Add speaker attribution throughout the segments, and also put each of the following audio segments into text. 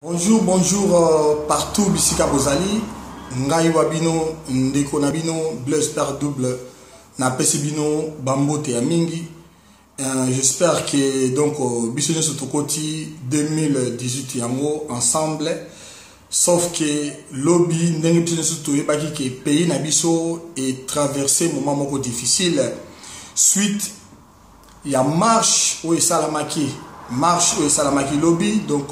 Speaker 1: Bonjour, partout, Bissika Bozali, Ngai Wabino, Ndeko Nabino, Bleu Star Double, Napesi Bino, Bambo Teamingi. J'espère que donc, Bissonne Sotokoti 2018 yango ensemble, sauf que lobby Ndenge Bissonne Sotoye Baki que pays Nabiso est traversé un moment difficile. Suite, il y a marche où est Salamaki. Marche et Salamaki lobby, donc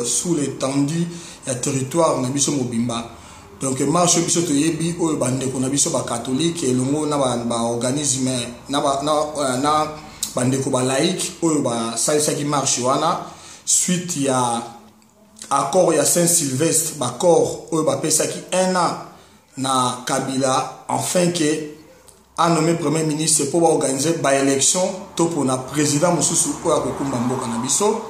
Speaker 1: sous l'étendue, il y a territoire Nabiso Mobimba. Donc marche biso to yebi o bande ko Nabiso ba catholique et longo na ba organisme na bande ko ba laïque o ba salisa ki marche wana. Suite il y a accord il y a Saint-Sylvestre ba corps o ba pesa ki 1 an na Kabila enfin que a nommé premier ministre pour organiser une élection pour le président Moussou pour la Kokumba Nabiso.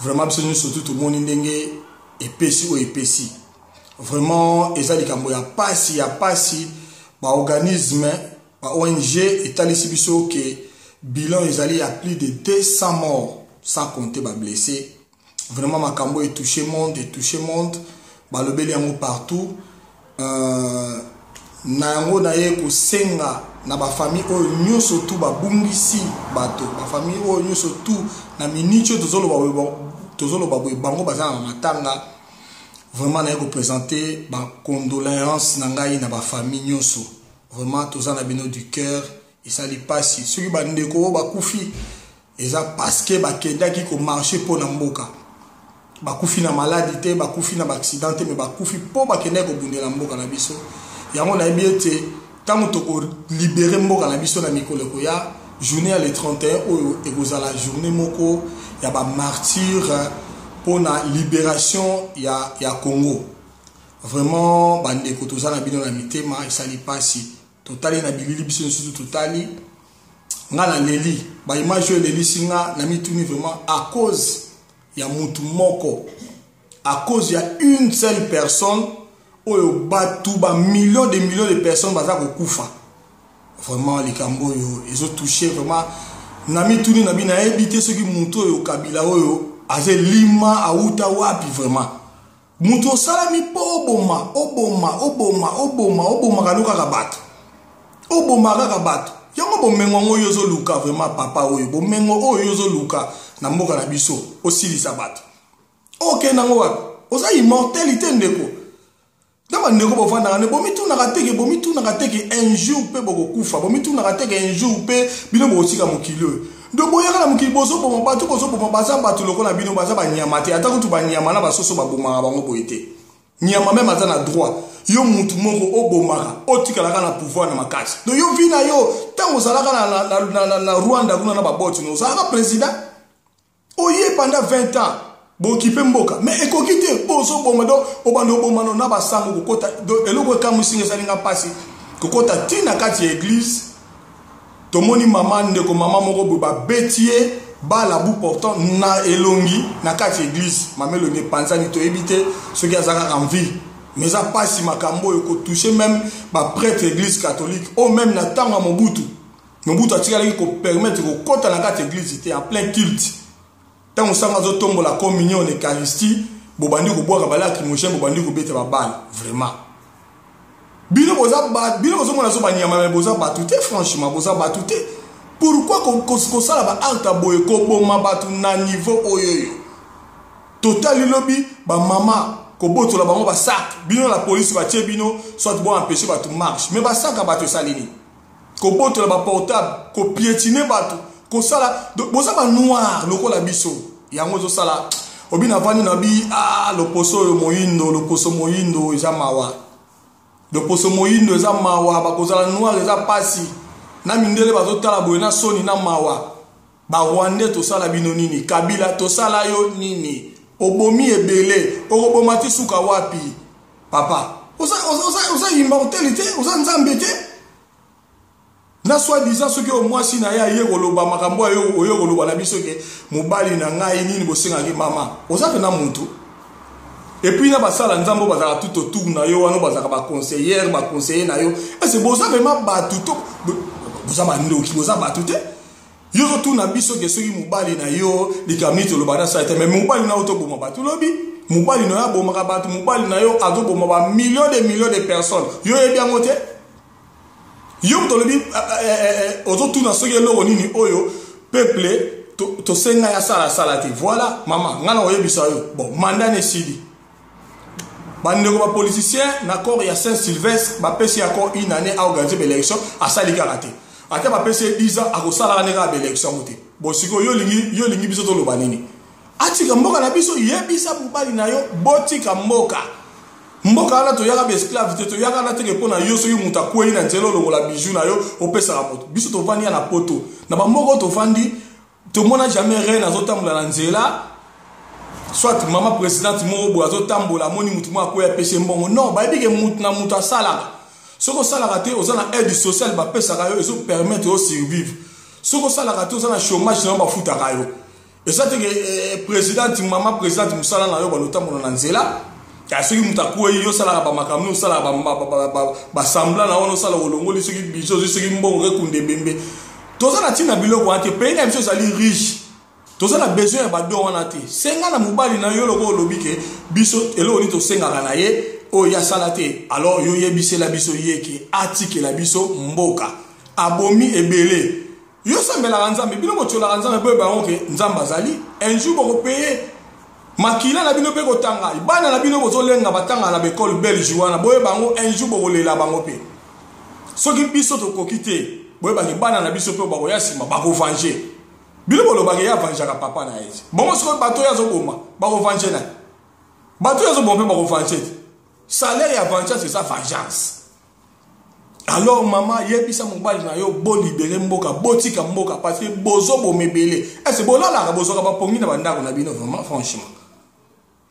Speaker 1: Vraiment, surtout tout le monde est épaissi ou épaissi. Vraiment, il n'y a pas si, organisme, ONG, et Talissibiso que bilan il a plus de 200 morts sans compter les blessés. Vraiment, Makambo est touché monde, le bel partout. Na yango na ye ko senga na ba famille oyo nyoso tu ba bungisi bato ba famille oyo nyoso tu na minicho tozolo ba bango bazana matanga vraiment na ye ko présenter ba condoléances na ngai na ba famille nyoso vraiment tozana bino du cœur et ça li passe ceux qui ba ndeko ba kufi eza parce que ba kendaki ko marcher pour na mboka ba kufi na maladie ba kufi na accident mais ba kufi pour ba kendaki ko bundela mboka na biso. Yango na biete tant to libérer mboka na biso na mikolo ko ya journée le 31 oyo ekozala journée moko ya ba martyr pour la libération ya Congo. Vraiment bande ko tozana bino na mitema isali pasi totali na bilili biso surtout totali ngala leli ba image leli singa na mituni vraiment à cause ya mutu moko à cause ya une seule personne. Oyo batu ba millions de personnes baza ko kufa. Vraiment les Camboyo ils ont touché vraiment nami tuni na bina ebité ceux qui monto yo Kabila oyo aze lima auta wapi vraiment. Muto salami po oboma kanuka kabatu. Oboma kabatu. Yango bomengo ngoyo zo luka vraiment papa oyo bomengo oyo zo luka na mboka na biso osili sabatu. OK nango wapi? Oza immortalité ndeko. Un jour pe boko kufa bomitu na kateke un jour pe bino botika mokilo do boyaka na mokili bozo bomo batu baza batu lokola bino baza ba nyama te ata kutu ba nyama na basoso ba bomaka bango boyete nyama même ata na droit yo mutu moko obomaka otika la na pouvoir na makati do yo vina yo tango zalaka na Rwanda kuna na baboti no zalaka président oye pendant 20 ans bon qui peut mboka mais ekokite bozo bomado obando bomano na basango kokota eloko kamusinga salinga pasi kokota tina kati église tomoni mama ndeko mama moko ba betier ba la bout portant na elongi na kati église mamelongi panzani to ebité ce qui azaka en vie mais a pasi makambo ko toucher même ba prêtre église catholique ou même na tanga Mobutu atikala ko permettre ko kota na kati église était en plein culte. Tant on s'en va tomber la communion de l'Eucharistie, bobandi ko boire bala ki moche bobandi ko bete ba balle vraiment. Bino boza mona so ba nyama boza batute franchement boza batute. Pourquoi ko sala ba alta boye ko boma batu na niveau oyoyo. Total lobby ba mama ko botola bango ba sac. Bino la police ba tie bino soit bon empêcher batu marche mais ba sac ba to salini. Ko botola ba portable ko piétiner batu. Kosala boza ba noir lokola biso yango zo sala obina vani na bi le poso moyindo eza mawa le poso moyindo eza mawa ba kozala noir eza pasi na mindele bazo tala boye na soni na mawa ba Rwanda to sala bino nini Kabila to sala yo nini obomi ebele okoboma ti suka wapi papa oza immortalité oza nzambete na soi-disant ce que au moins si na ya yekoloba makambo oyo koloba na biso ke mobali na ngai nini bosenga ki mama oza na muntu et puis na basala nzambo bazaka tout autour na yo wana bazaka ba conseiller na yo et c'est boza vraiment batu to boza bandoki boza batu te yo zo tu na biso ke soki mobali na yo likamni to loba na sa te mais mobali na auto boma batu lobi mobali no ya bomaka bato mobali na yo azo boma ba millions de personnes yo e bien ngote yo to lebi ozo tuna soki eloko nini oyo peuple to senga ya sala te voilà mama ngana oyebisa yo bon mandat ne sidi bandeko ba politicien na corps ya Saint-Sylvestre ba pesi encore une année à organiser l'élection à sali karaté ata ba pesi 10 ans a ko sala na ka élection ngote bon siko yo lingi biso to loba nini atika mboka na biso yebisa mobali na yo botika mboka ala to yaka be esclave to yaka na teke pona yo soki muta kwei na nzelo longola bijou na yo opesa ka moto biso to vandi na poto na ba mboko to vandi to mona jamais rien azotambola na nzela soit mama présidente mo bo azotambola moni mutu mo akoya pese mbongo non ba bige mutu na mutu asala soko sala raté ozana aide sociale ba pesa ka yo eso permettre au survivre soko sala raté ozana chômage na ba futa ka yo et ça que présidente mama présidente musala na yo ba lotambola na nzela ya soki mutu akoyi yo sala ba makamno sala ba sambla na wono sala olongoli soki biso soki mbongo rekunde bembe tozana tina biloko ate pays na biso ezali riche tozana besoin ya badon wana te senga na mobali na yo loko olobi ke biso eloko nini tosengaka na ye oyo ya sala te alors yo yebisela biso yeke atikela biso mboka abomi ebele yo sambelaka nzambe bino botiolaka nzambe boye bango ke nzambe azali un jour bokopeye makila na bino mpe kotanga bana na bino bozolenga batanga na bekole belge wana boye bango un jour bokolela bango mpe soki biso tokoki te boye bangi bana na biso mpe bakoya nsima bakovange bino bolobaki ya vangeaka papa na ye bongo sikoyo bato oyo azoboma bakovange na bato oyo azoboma mpe bakovange te salaire ya vengeance eza vengeance alors mama yebisa mobali na yo bolibere mboka botika mboka parce que bozoboma ebele ese bolalaka bozoka bapongi na bandako na bino vraiment franchement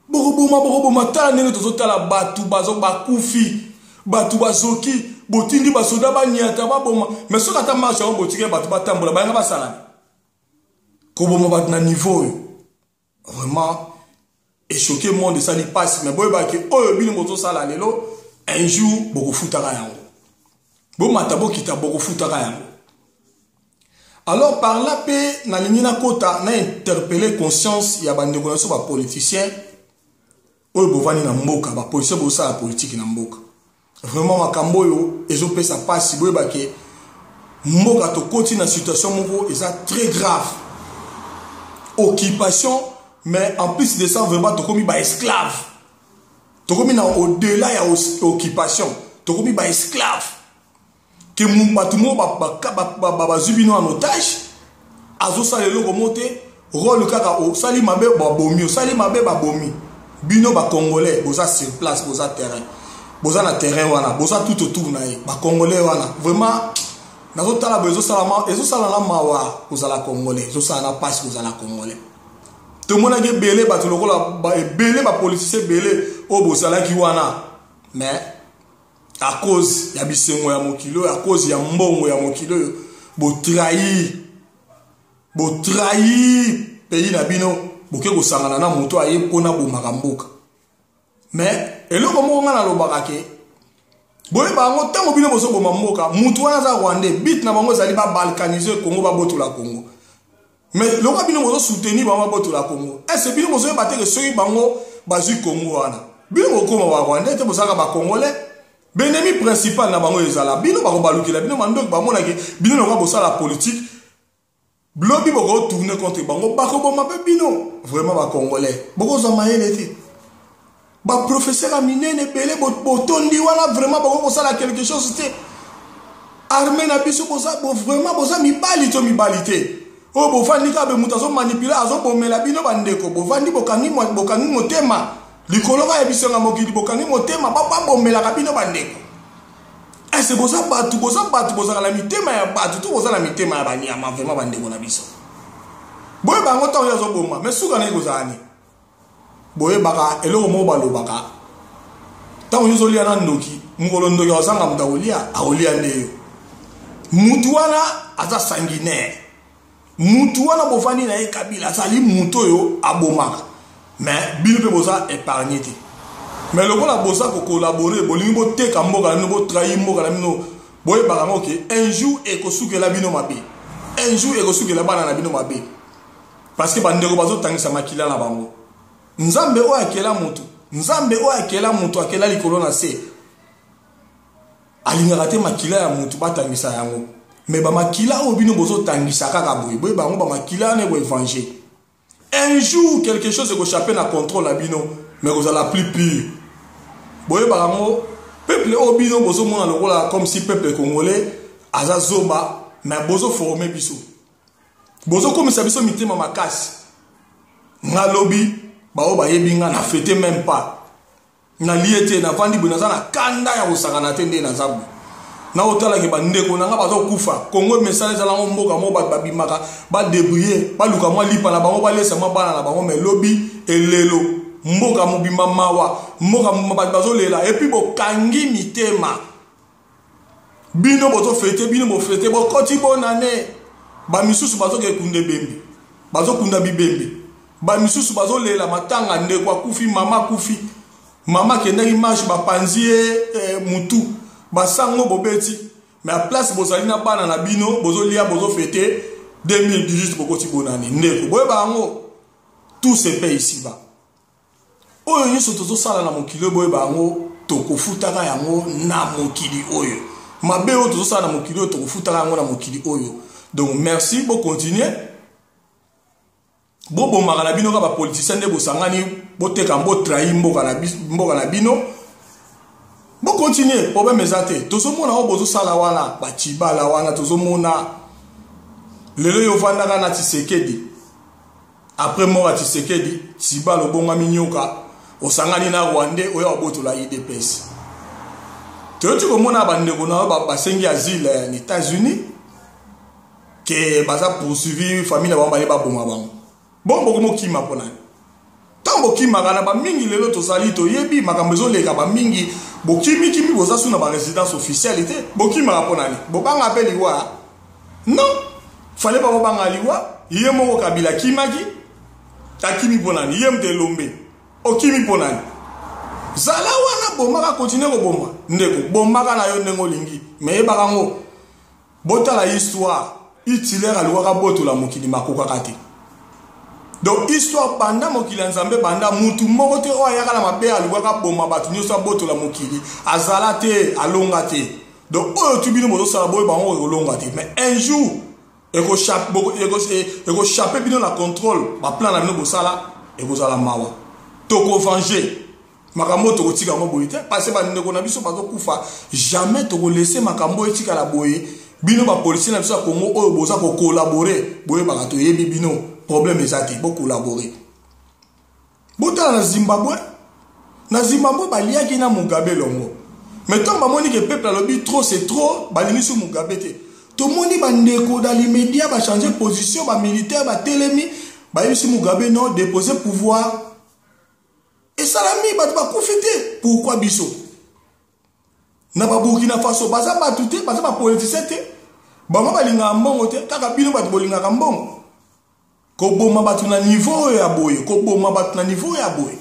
Speaker 1: bokoboma tala ndenge tozotala bato bakufi bato bazoki botindi basoda banyata baboma mais soki ata marche yango botika bato batambola bayanga basalani koboma bato na niveau oyo vraiment échoqué monde esali pasi mais boyebaki oyo bino bozosala lelo un jour bokofutaka yango bomata bokita bokofutaka yango alors par là mpe nalingi nakota na interpellé conscience ya bandeko na biso bapoliticien oyo bovandi na mboka bapoliticien bosala politike na mboka vraiment makambo oyo ezopesa pasi boyebaki mboka tokoti na situation moko eza très grave occupation mais en plus de ça vraiment tokomi ba esclave tokomi na au-delà ya occupation tokomi ba esclave que bato mo bazwi bino en otage azosala eloko mo te rôle kaka osali mabe babomi osali mabe babomi bino bacongolais boza sur place boza terrain boza na terrain wana boza tout autour na ye bacongolais wana vraiment nazotala bo ezosala na mawa kozala congolais ezosala na pasi kozala congolais tomonaki ebele bato lokola ebele bapoliticien ebele oyo bozalaki wana mais à cause ya bisengo ya mokili oyo à cause ya mbongo ya mokili oyo botrahi pays na bino boke kosangana na moto aye mpona bomaka mboka mais eloko moko nga nalobaka ke boyeba yango ntango bino bozoboma mboka motu wana aza rwandais bit na bango ezali babalkanize kongo babotola kongo mais loka bino bozosoutenir bango babotola kongo ese bino bozoyeba teke soki bango bazwi kongo wana bino bokoma barwandais te bozalaka bacongolais benemi principal na bango ezala bino bakobalukela bino mandoki bamonaki bino loka bosala politique blobi bokotourne contre bango bakoboma mpe bino vraiment bacongolais bokozwa mayele te baprofesseur ya minene ebele botondi wana vraiment bokokosala quelque chose te armée na biso vraiment boza mibali to mibali te oyo bovandi kaka bemutu azomanipule azobomela bino bandeko bovandi bokangi motema likolo ya biso nga mokili bokangi motema babomelaka bino bandeko ese boza bato bozala na mitema ya bato to boza na mitema ya banyama vraiment bandeko na biso boyeba yango ntango yo azoboma mais suka na ye kozala ni boyebaka eloko moko balobaka ntango yo ozolia na ndoki mokolo ndoki azanga moto akolia nde yo mutu wana aza sanguinaire mutu wana bovandi na ye kabila azali mutu oyo abomaka mais bino mpe boza épargné te mais lokola boza kokolabore bolingi boteka mboka na bino botrahi mboka na bino boyebaka ngo ke un jour ekosukela bino mabe un jour ekosukela bana na bino mabe parce que bandeko bazotangisa makila na bango nzambe oyo akela moto nzambe oyo akela moto akela likolo na se alingaka te makila ya moto batangisa yango mais bamakila oyo bino bozotangisa kaka boye boye bango bamakila wana ekoevangile un jour quelque chose ekochape na contrôle na bino mais kozala plus pire boye bango peuple oyo bino bozomona lokola comme si peuple congolais aza zoba mais bozoforme biso bozokomisa biso mitema makasi nga lobi bao bayebi nga na fete même pas na liete na vandi boye naza na kanda ya kosakana te nde naza boye na otalaki bandeko na nga bazokufa kongo message ezalango mboka mo bato babimaka badebrouye baluka mwa lipa na bango balesa mwa bana na bango mais lobi elelo mboka mobimba mawa mboka bato bazolela epuis bokangi mitema bino bozofete bino bofete bokoti bonane bamisusu bazokekunda bembe bazokunda bibembe bamisusu bazolela matanga ndeko akufi mama kufi mama kendaki marche bapanzi ye mutu basango bobeti mais à place bozali na bana na bino bozolia bozofete 2018 bokoti bonane ndeko boye bango tout se paye ici bas oyo nyonso tozosala na mokili boye bango tokofutaka yango na mokili oyo mabe oyo tozosala na mokili oyo tokofutaka yango na mokili oyo donc merci bo continuer bobomaka na bino ka bapoliticien nde bosangani boteka mbo trahi mboka na bino bo continuer problème eza te tozomona oyo bozosala wana bachibala wana tozomona lelo yo vandaka na Tshisekedi après mort ya Tshisekedi chibala obongami nyoka osangani na Rwanda oyo abotola IDPS toyoti komona bandeko na basengi asile na États-Unis ke baza poursuivi famille na bango bale baboma bango bombo komo kima ponani tango kima kana ba mingi lelo tozali toyebi makambo ezoleka ba mingi bokimi kimi boza suna ba résidence officielle te bokima ponani bobanga apeli wa non fallait pas bobanga liwa ye moko kabila kimaki takimi ponani ye mtelombe okimi ponani zala wana bomaka continuer ko bomba ndeko bombaka na yo ndengo lingi mais bakango botala histoire Hitler aluwaka botola mokili makoka kate donc histoire banda mokili nzambe banda mutu moko te o ayaka na mabe aluwaka boma batu nyoso botola mokili azala te alonga te donc oyo tubino mozo sala boye bango kolonga te mais un jour eko chape bino na contrôle ba plan na bino bosala eko zala mawa toko venger makambo toko tika ngo boye te parce que bandeko na biso bazokufa jamais toko laisser makambo etika la boye bino ba policier na biso ya Congo oyo boza ko collaborer boye baka to yebi bino problème ezati bo collaborer bota na Zimbabwe baliaki na Mugabe longo mais tant ba moni que peuple alobi trop c'est trop balingi sur Mugabe te to moni bandeko dans les médias ba changer position ba militaire ba telemi ba yebi Mugabe non déposer pouvoir et salami ba kufite pourquoi biso na ba Burkina Faso baza batute baza ba politicien te bango balinga mbongo te kaka bino bato bolinga ka mbongo ko boma batu na niveau ya boye ko boma batu na niveau ya boye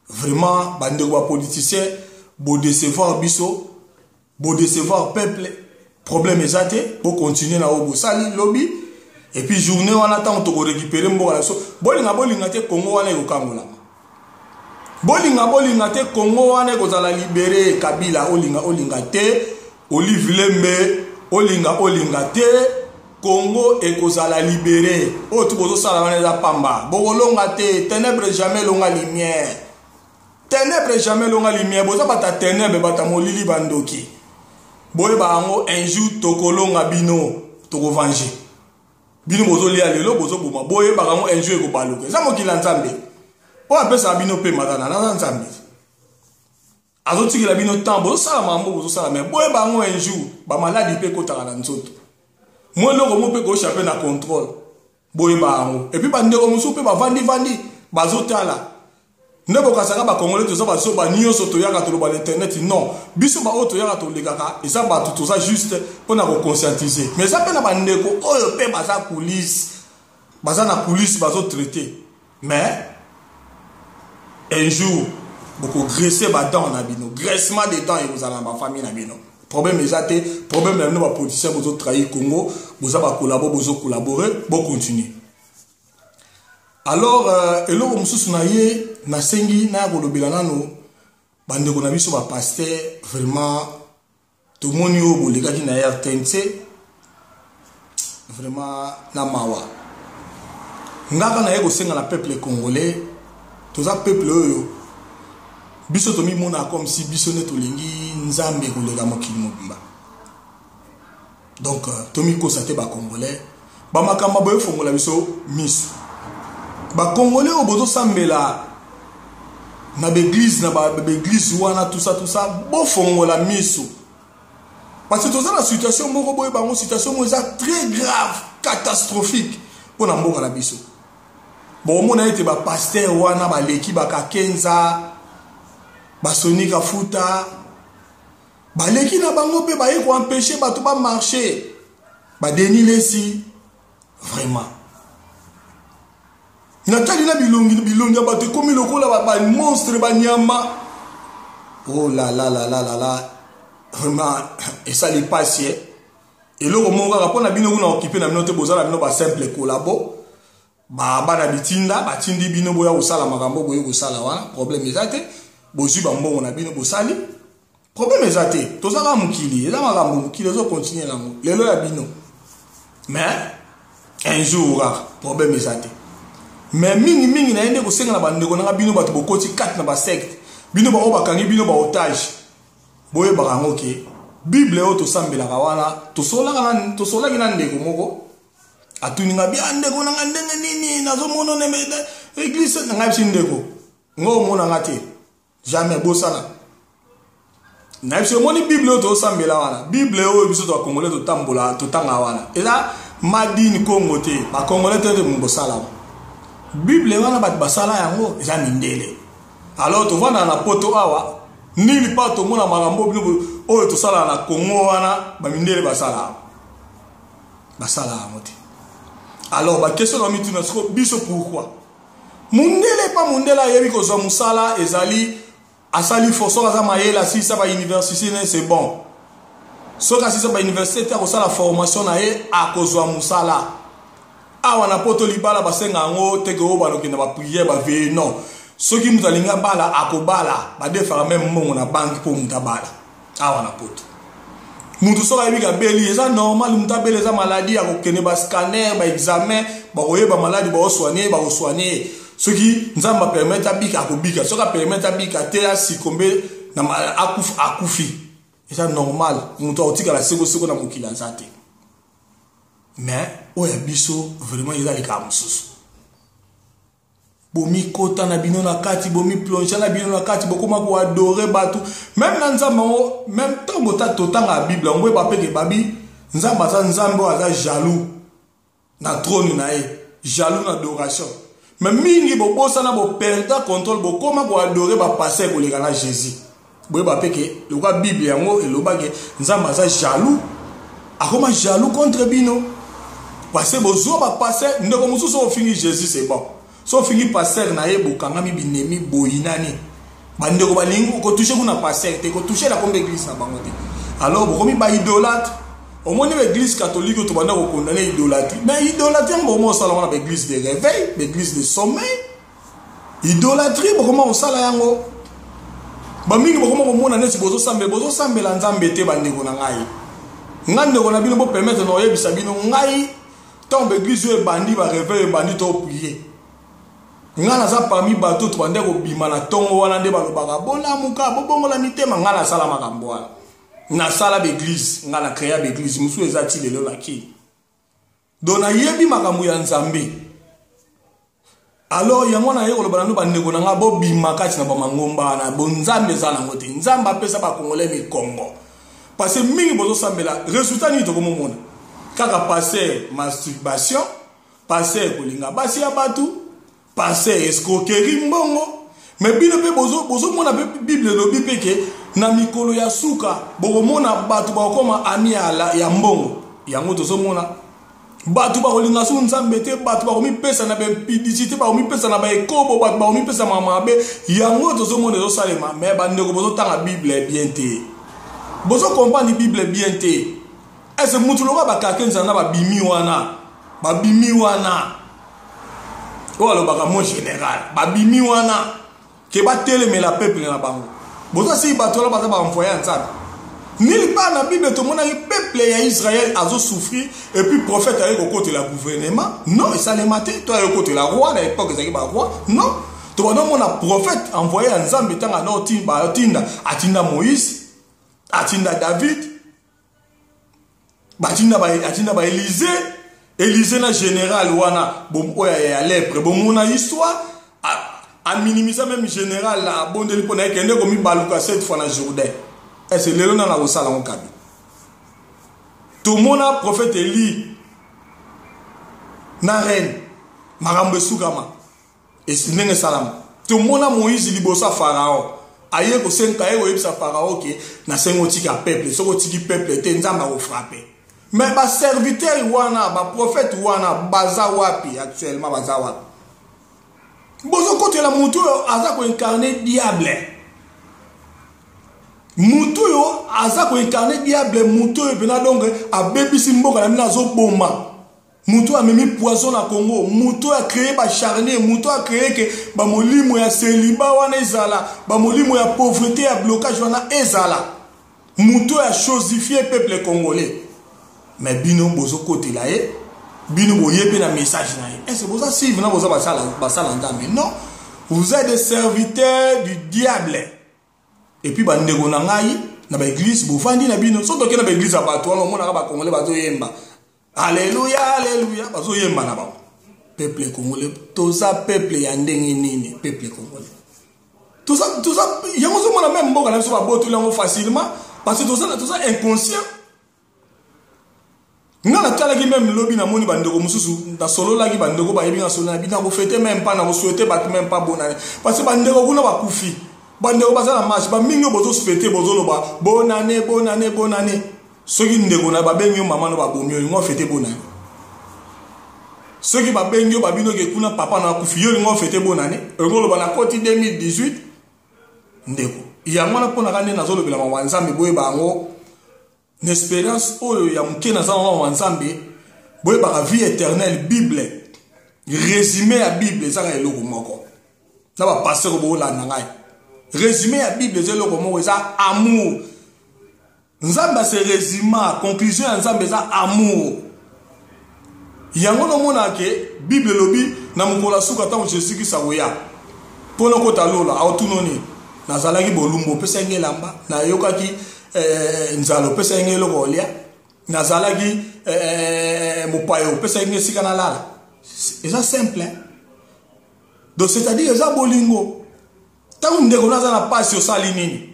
Speaker 1: vraiment bandeko ba politicien bo décevoir biso bo décevoir peuple problème ezate bo continuer na obo sali lobby et puis journée wana tant to ko récupérer mboka la so bolinga te Congo wana ekokangola bolinga te Congo wana kozala libéré Kabila olinga te Olive Lembe olinga te Congo ekozala libéré o tu bozo sala wana za pamba bokolonga te ténèbres jamais longa lumière boza bata ténèbres bata molili bandoki boye bango un jour tokolonga bino toko venger bino bozo lia lelo bozo boma boye bango un jour ekobaluka za mokila nzambe o apesa bino pe matana na nzambe azotikila bino temps bozo sala mambo bozo sala mais boye bango un jour ba maladie pe kotaka na nzoto moi loko mo pe ko chaper na contrôle boye bango et puis bandeko musu pe ba vandi bazotala ndebo kasaka ba congolais toza ba so ba nyonso to yaka to ba internet non biso ba auto yaka to lekaka et ça ba tout ça juste pour na ko conscientiser mais ça pe na bandeko oyo pe baza police baza na police bazo traiter mais un jour beaucoup graisser ba dents na bino graissement des dents et vous allez ma famille na bino problème ezate problème na ba politicien bozo trahir Congo boza ba collaborer bo continuer Alors eloko mususu na ye na sengi na kolobela nano bandeko na biso ba pasteur vraiment tout le monde yo bolekaki na RTNC vraiment na mawa ngaka na ye kosenga na peuple congolais toza peuple oyo biso tomi mona comme si biso ne tolingi nzambe koleka mokili mobimba. Donc tomi kosate ba congolais ba makamba boye fongola biso miso ba congolais o bozo sambela na l'église na ba église wana tout ça bo fongola miso parce que toza la situation moko boye bango situation mo eza très grave catastrophique pour na mboka na biso. Bon mona ete ba pasteur wana ba leki ba kakenza ba sonika futa ba leki na bango pe ba ye ko empêcher ba to ba marcher ba denile si vraiment natali na bilongi ba te komi lokola ba monstre ba nyama. Oh là là là là là là vraiment et ça les passe et le moment quand on a bino na occupé na bino te bozala bino ba simple collabo ba na bitinda ba tindi bino boya osala makambo boya osala wana problème ezate bozu ba mbongo na bino bosali problème ezate tozaka mukili eza makambo mukili zo continuer lango lelo ya bino mais un jour problème ezate mais mingi na yende ko senga na bandeko na bino bato bokoti 4 na ba secte bino ba obakangi bino ba otage boye bakango ke Bible o to sambela kawana to sola kina ndeko moko atuninga bia ndeko na ndenge nini nazo mono ne église na ngabi ndeko ngo mona ngate jamais bosana na biso moni Bible o to sambela wana Bible o biso to congolais to tambola to tanga wana eza madini Congo te ba congolais te mbosala Bible wana bat basala yango eza mindele alors to vana na poto awa nili pa to mona makambo bino oyo to sala na Congo wana ba mindele basala moti. Alors ba question na mitu na sko biso pourquoi mundele pa mundela yebi ko zo musala ezali asali forso za mayela si sa ba université c'est bon so ka si sa ba université ko sala formation na ye a ko zo musala awa na poto libala basenga ngo teke ba lokina ba prière ba veille non soki mutalinga bala akobala ba defara même mbongo na banque pour mutabala awa na poto mutu soka yebika beli eza normal mutabela eza maladie akokene ba scanner ba examen ba oyeba maladie ba soigner soki nzamba permettre abika akobika soka permettre abika te asikombe na akufi eza normal mutu otika la seko na mokila nzate mais oya biso vraiment eza lika mususu bomi kota na bino na kati bomi plonge na bino na kati bokoma ko adorer batu même na nzamba même temps bota totanga Bible ngwe ba peke babi nzamba za nzambo aza jaloux na trône na ye jaloux na adoration mais mingi bobosa na bo perdre contrôle bokoma ko adorer ba passer ko leka na Jésus boye ba peke le kwa Bible yango elobake nzamba za jaloux akoma jaloux contre bino parce que bozo ba passer ndeko mususu o fini Jésus c'est bon. So fini passer na ye bokangami binemi boyinani bandeko balingi ko toucher kuna passer te ko toucher la kombe église na bango te alors bokomi ba idolâtre au moins l'église catholique to banda ko condamner idolâtrie mais idolâtrie on mo sala wana l'église de réveil l'église de sommeil idolâtrie bokoma on sala yango ba mingi bokoma ko mona nesi bozo sambela nzambe te bandeko na ngai ngande ko na bino bo permettre no yebisa bino ngai tombe église e bandi ba réveil bandi to prier ngana za parmi bato to bande ko bima na tongo wana nde balobaka bona muka bobongola mitema ngana sala makambo wana na sala d'église ngana créer d'église musu ezati lelo laki dona yebi makambo ya nzambe alors yango na yeko lobana no bandeko na ngabo bima kati na ba mangomba na bonzambe za na ngote nzamba pesa ba congolais mi Congo parce que mingi bozo sambela résultat ni to ko momona kaka passer masturbation passer kolinga basi ya batu passer escroquerie mbongo mais bino pe bozo mona Bible lobi peke na mikolo ya suka boko mona batu ba koma ami ya mbongo yango tozo mona batu ba kolinga su nzambe te batu ba komi pesa na be publicité ba komi pesa na ba ekobo batu ba komi pesa mama be yango tozo mona zo salema mais ba ndeko bozo tanga Bible bien te bozo comprendre Bible bien te est-ce mutu loka ba kakenza na ba bimi wana o alobaka mon général babimi wana ke batelemela peuple na bango boza si bato la baza ba envoyer nzambe nil part na Bible to mona peuple ya Israël azo souffrir et puis prophète aye ko côté la gouvernement non et ça les maté toi aye côté la roi à l'époque ezaki ba roi non to bana mona prophète envoyer nzambe tanga no timba atinda Moïse atinda David atinda ba Élisée na général wana bom oya ya lèpre bom mona histoire a minimiser même général la bondeli pona kende ko mi baluka 7 fois na Jourdain et c'est le na ko sala on kabi tout mona prophète Élie na reine marambe sugama et sinenge salam tout mona Moïse libosa pharaon aye ko senka aye ko yebisa pharaon ke na sengo tika peuple soko tiki peuple te nzamba ko frapper mais ba serviteur wana ba prophète wana baza wapi actuellement baza wapi bozo côté la mutu aza ko incarner diable mutu yo aza ko incarner diable mutu yo bena donc a bebisi mboka na mina zo bomba mutu a memi poison na Congo mutu a créé ba charnier mutu a créé que ba molimo ya célibat wana ezala ba molimo ya pauvreté ya blocage wana ezala mutu a chosifié peuple congolais mais bino bozo côté là bino boyepe na message na est-ce que vous avez suivi na bozo basala nzambe non vous êtes des serviteurs du diable et puis bandeko na ngai na ba église bo fandi na bino so toke na ba église abato wana mona ba congolais bazo yemba alléluia alléluia bazo yemba na ba peuple congolais toza peuple ya ndenge nini peuple congolais tout ça yango zo mona même mboka na biso ba boto lango facilement parce que tout ça inconscient ngala tala ki même lobby na moni bandeko mususu da solo la ki bandeko ba yebi na solo na bina ko fêter même pas na ko souhaiter ba même pas bonne année parce que bandeko kuna ba kufi bandeko ba za na marche ba mingo bozo fêter bozo loba bonne année soki ndeko na ba bengi maman no ba bomio ngo fêter bonne année soki ba bengi ba bino ke kuna papa na kufi yo ngo fêter bonne année ngo loba na koti 2018 ndeko ya mwana pona kane na zolo bila mawanzambe boye bango l'espérance oyo ya mukena za wa nzambe boye ba vie éternelle Bible résumé ya Bible za ka eloko moko na ba pasteur bo la ngai résumé ya Bible za eloko moko za amour nzambe se résuma conclusion ya nzambe za amour yango no mona ke Bible lobi na mukola suka tango Jésus ki sawoya pona ko talola autunoni na zalaki bolumbo pesa ngelamba na yokaki nzalo pesa ngelo kolia nazalaki mopayo pesa ngesika na lala c'est ça simple hein? Donc c'est-à-dire ça bolingo tant ndeko naza na pasi osali nini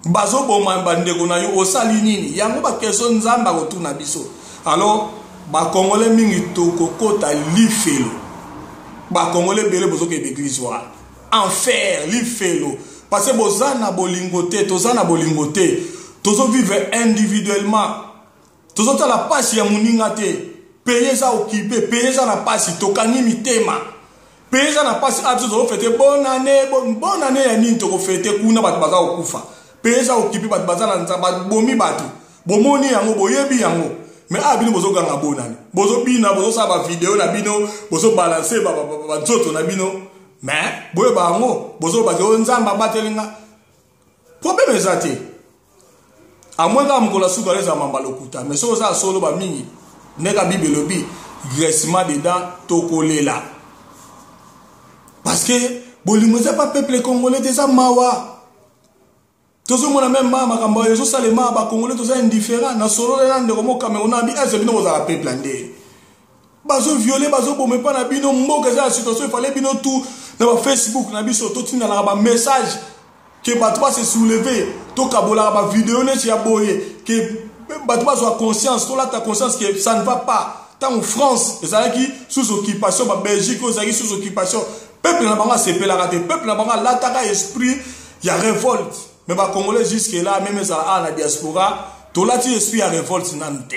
Speaker 1: bazo boma bandeko na yo osali nini yango ba question nzamba ko tuna biso alors ba congolais mingi to kokota lifelo ba congolais bele bozo ke église wa enfer lifelo parce que bozana bolingoté tozana bolingoté tozo vivre individuellement tozo ta la passe ya muninga te payer ça occupé payer ça na passe tokani mitema payer ça na passe abso zo fêter bonne année ya nini to ko fêter kuna bat baza okufa payer ça occupé bat baza na nzamba bomi batu bomoni yango boyebi yango mais abino bozo ganga bonne année bozo bina bozo sa ba vidéo na bino bozo balancer ba nzoto na bino mais boye bango bozo ba zo nzamba batelinga problème ezate amwenga mkola suka leza mambalo kuta mais so za solo ba mingi neka Bible lobi graissement dedans tokolela parce que bolingo za pas peuple congolais déjà mawa tozo mona même mama kamba yeso salema ba congolais toza indifférent na solo le nande komo Cameroun abi ese bino za peuple ande bazo violer bazo bombe pa na bino mboka za situation il fallait bino tout na ba Facebook na biso to tina na ba message que batwa se soulever to kabola ba vidéo ne ya boye que batwa soit conscience to la ta conscience que ça ne va pas tant en France et ça qui sous occupation ba Belgique ça qui sous occupation peuple na banga se pela raté peuple na banga l'attaque esprit il y a révolte mais ba congolais jusque là même ça à la diaspora to la ti esprit ya révolte nante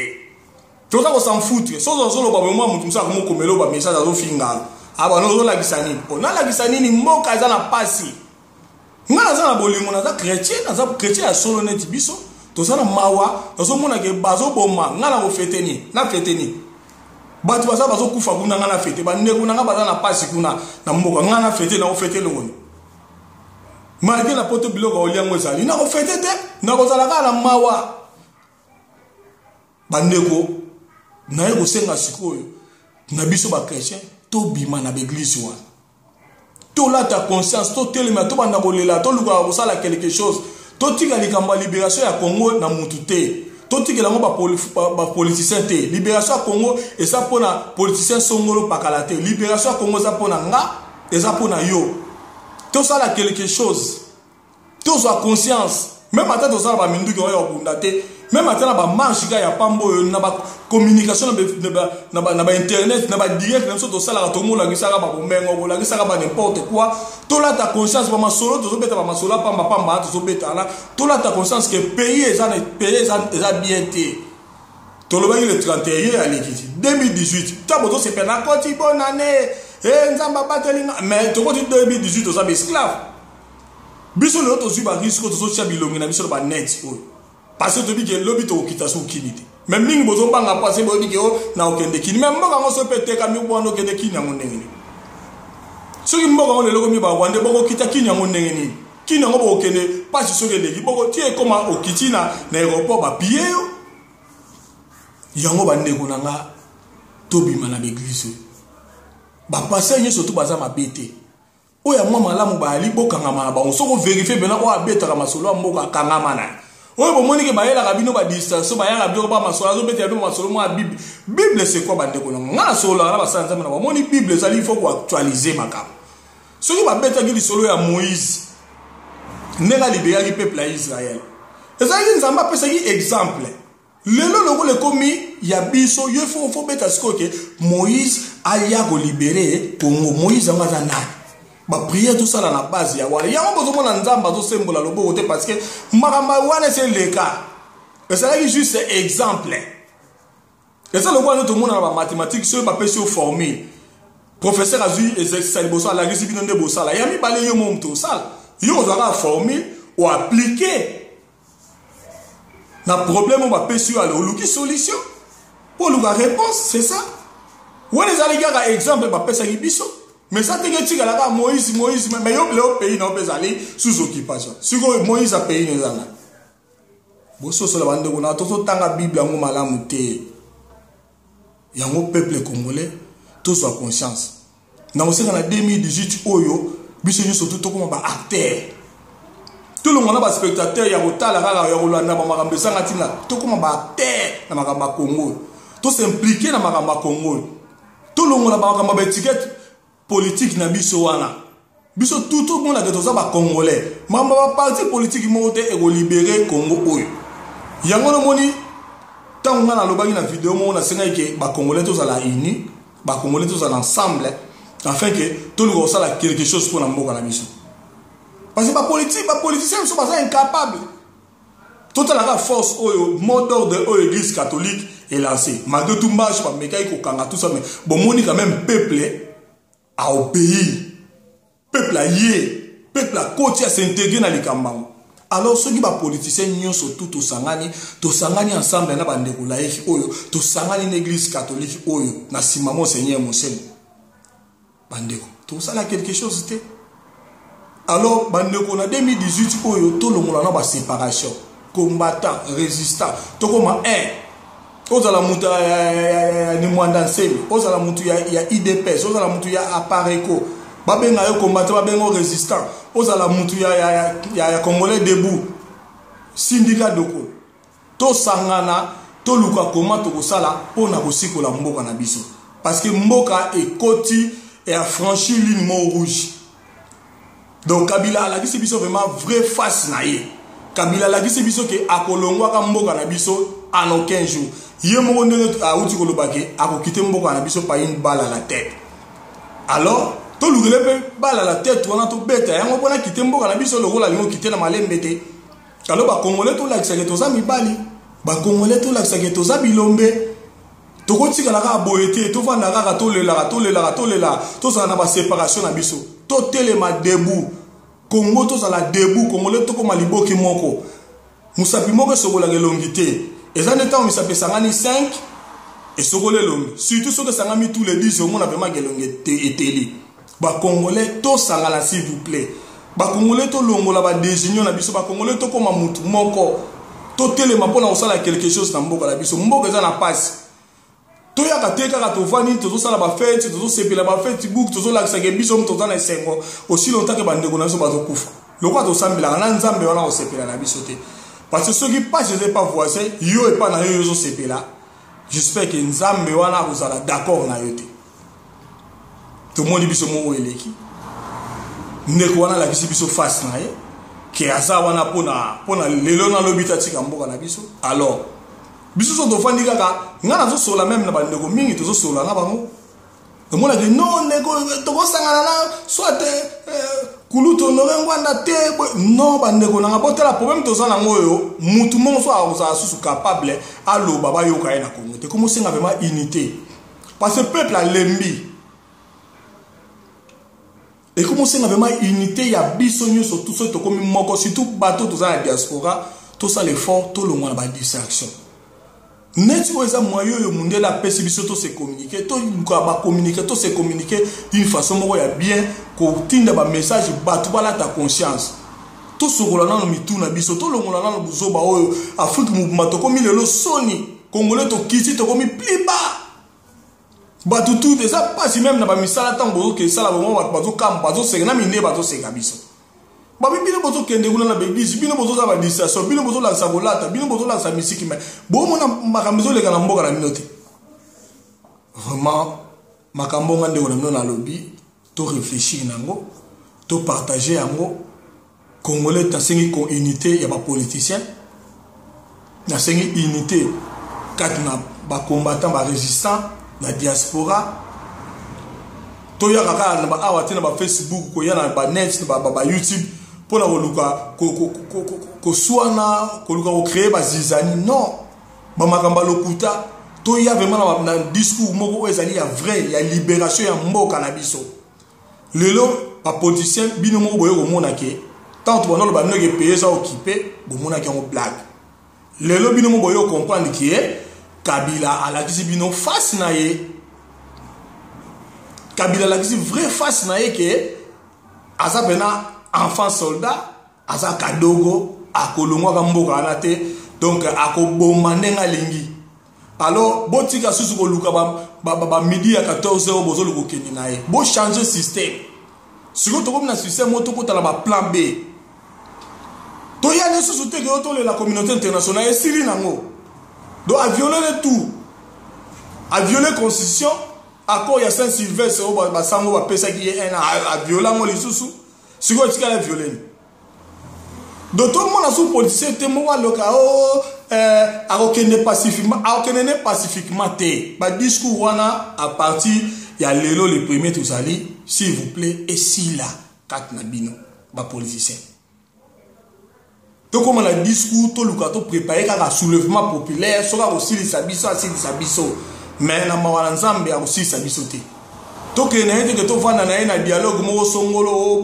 Speaker 1: to ça on s'en foutre so zo ba moi mutu ça ko komelo ba message azo finga aba no zo la gisanini ona la gisanini mboka za na pasi ngana za na bolingo na za chrétien ya solo net biso to za na mawa to so mona ke bazo boma ngana ko feteni na feteni Batu baza bazo kufa kuna ngana fete ba ndeko nanga baza na pasi kuna na mboka ngana fete na ofete longo malgré la poto biloko oliango ezali na ofete te na kozala kala mawa bandeko na yeko senga sikoyo na biso ba chrétien to bima na l'église wa to la ta conscience to telema to banda kolela to luka kosala quelque chose to tika likambo libération ya Congo na mutu te. Tout ce qui est là, politicien, libération à Congo, et ça pour la politicien songolo pakalate. Libération à Congo, ça pour nga, et ça pour yo. Tout ça là quelque chose. Tout ça conscience. Même à tout ça, mindu qui va bundate. Même à tout ça, marche il y a pas mot, na ba communication, na ba internet, na ba direct, même tout ça là, tout le monde la gisa ba bomengo, la gisa ba n'importe quoi. Tout là ta conscience, pas ma solo, tout ça beta ma solo, pas ma, tout ça beta là. Tout là ta conscience que payer ça bien été. Tout le monde le 31 à l'équipe. 2018. T'as besoin c'est pas n'importe bonne année. Nzamba batelinga. Mais tout côté 2018 tout ça esclave. Biso le autre suba risque tout ça bilongi na biso ba net. Parce que tu dis que l'obito kita sou kinité. Même mingi bozo banga passer bo di ke na okende kini. Même mboka ngo so pete ka mi bo no kende kini ngo ndenge. So ki mboka ngo le loko mi ba wande boko kita kini ngo ndenge ni. Kini ngo bo okende pas so kende ki boko tie koma okitina na aéroport ba pied yo. Yango ba ndeko nanga tobima na l'église. Ba passer nyi surtout baza mabete. Oya mwa malamu ba ali bokanga ma ba on so ko vérifier bena ko abeta ka masolo mboka kanga mana. Oui, bon, moi, je vais vous distance, je vais vous dire Bible. Bible, c'est quoi, bande ko nga solo la ba sanza na mo ni Bible ça il faut actualiser makam. Ce qui va beta ki solo ya Moïse. Nela libérer le peuple d'Israël. Et ça il nzamba pesa ki exemple. Lelo loko le komi ya biso il faut beta ce que Moïse aya ko libérer Congo. Moïse anga na ba prière tout ça dans la base ya wala ya on besoin na nzamba to sembola lobo te parce que makamba wana c'est le cas et ça là juste exemple et ça le voit tout le monde en mathématiques sur ba pesi au formule professeur azu exercice bossa la recipe de bossa la ya mi balé yo mom to ça yo za formule ou appliquer na problème on va pesi à l'oluki solution pour la réponse c'est ça ou les allégas exemple ba pesa biso. Mais ça te dit que Moïse, mais il y a un pays qui aller sous occupation. Si Moïse a payé les années. Bosso sur la bande on a tout tant la Bible en malamu te. Il y a un peuple congolais tout soit conscience. Dans aussi dans la 2018 oyo, biso ñu surtout tout comme ba acteur. Tout le monde a spectateur ya botala kaka ya kolanda ba makambe sanga tina tout comme ba acteur na makamba Congo. Tout s'impliquer na makamba Congo. Tout le monde a ba makamba étiquette politique na biso wana biso tout le monde a que ba congolais mamba ba parti politique mote e go libérer Congo oyo yango no moni tango na lobaki na vidéo mo na senga ke ba congolais tous à la uni ba congolais tous ensemble afin que tout le monde ça quelque chose pour na mboka na biso parce que ba politicien sont pas incapables toute la force oyo mot d'ordre oyo église catholique est lancé malgré tout marche pas mekai ko kanga tout ça mais bon moni quand même peuple à obéir, peuple à yé, peuple à côté à s'intégrer dans les cambangs. Alors ceux qui sont politiciens n'y sont tout au sangani ensemble na bandeko laïque oyo, to sangani l'église catholique oyo, na simamo Seigneur mon Seigneur. Bandeko, tout ça là quelque chose c'était. Alors bandeko na 2018 oyo, tout le monde a ba séparation, combattant, résistant, to comme un ozala mutu ni mwanda nsemi ozala mutu ya IDPS ozala mutu ya Apareco babenga yo combattant babenga résistant ozala mutu ya Congolais debout syndicat doko to sangana to luka koma to kosala pona kosikola mboka na biso parce que mboka ekoti et a franchi ligne rouge donc Kabila la kisi biso vraiment vrai face na ye Kabila la kisi biso ke akolongwa ka mboka na biso en aucun jour. Yé mo ndenge a uti kolobake akokite mboka na biso pa une balle à la tête. Alors, to lugele pe balle à la tête wana to beta yango pona kite mboka na biso lokola lingo kite na malembe te. Alors ba congolais to la kisake to za mibali, ba congolais to la kisake to za bilombe. To kotika la ka boyete to vanda ka to lela to za na ba séparation na biso. To telema debout. Congo to za la debout, congolais to ko maliboki moko. Musapi moko sokola gelongité. Et ça n'est pas, on s'appelle Sangani 5, et sokole longue surtout ce que sangami tous les 10 au monde avait magelonge eteli ba congolais to sangala s'il vous plaît ba congolais to longola ba désigner na biso ba congolais to koma mutu moko to telema pona osala quelque chose na mboka la biso mboka za na passe to ya ka teka ka to vani to sala ba fête to sepela ba fête book to la ka biso mto za na sengo aussi longtemps que bande ko na so ba to kufa lokwa to sambila na nzambe wana osepela na biso te parce que ceux qui pas je sais pas voisin yo et pas na yo zo sepela j'espère que nzambe wana kozala d'accord na yo te to moni biso mo eleki ndeko wana la biso face na ye ke aza wana pona lelo na lobita tika mboka na biso alors biso so to fandi kaka ngana zo sola même na bandeko mingi to zo sola na bango to mona ke non ndeko to ko sangana na soit kuluto no ngwanda te non bandeko na ngabotela problème to za na ngoyo mutu mo so a susu capable alo baba yo ka ina Congo te comment singa vraiment unité parce que peuple a lembi et comment c'est vraiment unité il y a bisogno sur tout ce to comme moko surtout bateau to za la diaspora tout ça l'effort tout le monde ba distraction net oza moyo yo munde la pesi biso to se communiquer to ba communiquer to se communiquer d'une façon moko ya bien ko tinda ba message bato bala ta conscience to sokola na mitu na biso to longola na buzoba oyo Afrique mouvement to komi lelo soni congolais to kiti to komi pliba bato tout ça passe même na ba misala tango ke sala bo bato kam bato se na mine bato se kabiso ba bino bozo kende kuna na beglise bino bozo za ba distraction bino bozo la sabolata bino bozo la sa musique mais bo mona makamzo le kana mboka na minote vraiment makambo ngande ona na lobby to réfléchir nango to partager yango congolais ta sengi ko unité ya ba politiciens na sengi unité kat na ba combattant ba résistant na diaspora to ya kaka na ba awati na ba Facebook ko ya na ba net na ba YouTube pour la koluka ko suana koluka ko créer ba zizani non ba makamba lokuta to ya vraiment na discours moko ezali ya vrai ya libération ya mboka na biso lelo ba politicien bino moko boyo ko mona ke tant to bonolo ba no ke payer ça occupé bo mona ke en blague lelo bino moko boyo comprendre que Kabila a la kisi bino face na ye Kabila la kisi vrai face na ye ke aza pena enfant soldat aza kadogo akolongwa ka mboka na te donc akoboma ndenga lingi alors botika susu ko luka ba midi à 14h bozo luko keni na ye bo changer système siko to comme na système moto ko tala ba plan B to ya ne susu te ke to la communauté internationale esili nango donc à violer le tout à violer la constitution accord ya Saint-Sylvestre au basango ba pesa ki est à violer mo li susu siko tika la violer donc tout le monde a sous politicien te mo wa loka o akokende pacifiquement te ba discours wana à partir ya lelo le premier tozali s'il vous plaît et si là kat na bino ba politicien to comme le discours to luka to préparer kaka soulèvement populaire soka aussi les sabiso mais na mawana nzambe aussi sabiso te to ke na yete to vana na dialogue mo songolo